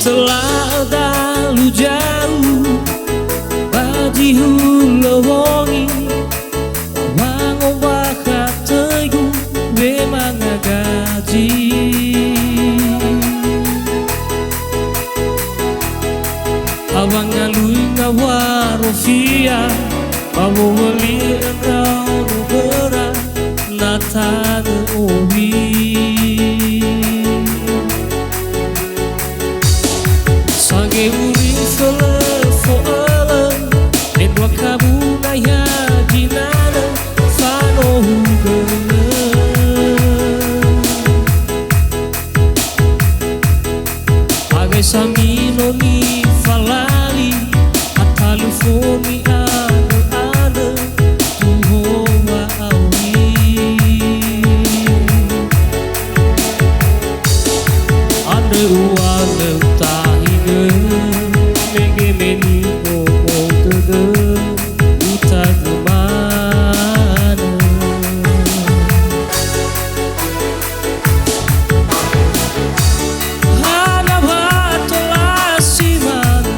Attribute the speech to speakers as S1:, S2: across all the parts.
S1: Telah dalu jauh bagi hulawongi wang ombak tegu memang gaji abang ngalui ngawarofia bawa wali engkau berat nata owi Sange uri fele Nedwa kabu naya jinana Fano hugana Agai samino ni falali Atalufoni ane Tuho wa awi Ane uane tahi Mege meni ngomong tege Uta kemana Hana batola simana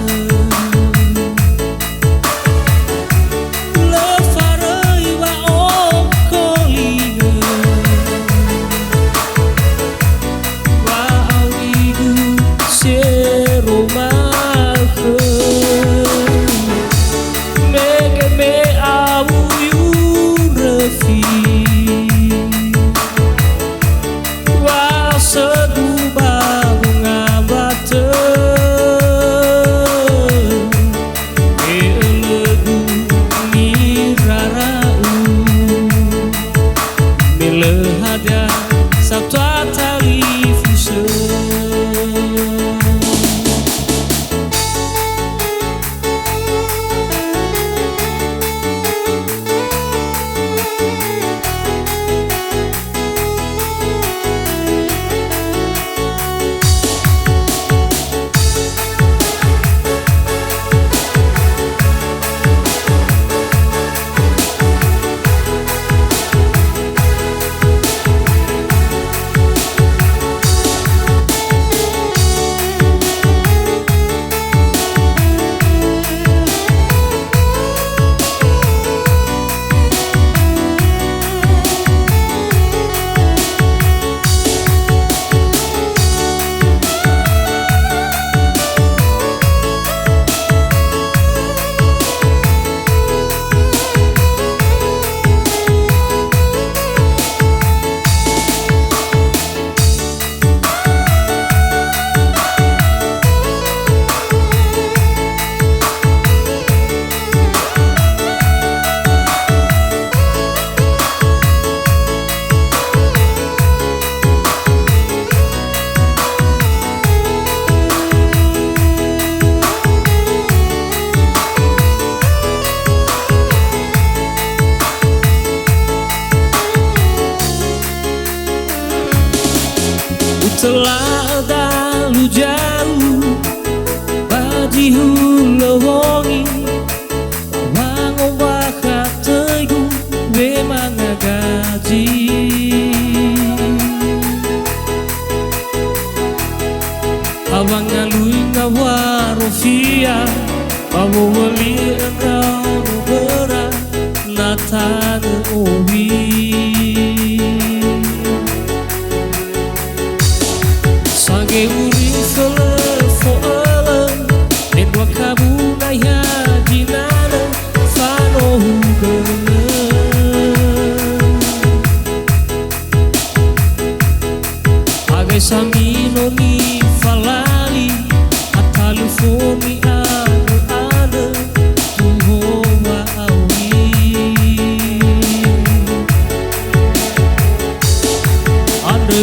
S1: Lefarei wa om kolinga Wa awigu seroma Telah dalu jauh bagi hulawongi wang ombak tegu memang gaji abang ngalui ngawarofia bawa wali engkau berat nata owi Sange uri fele Nedwa kabu naya jinana Fano hugana Agai samino ni falali Atalufoni ane Tuho wa awi Ane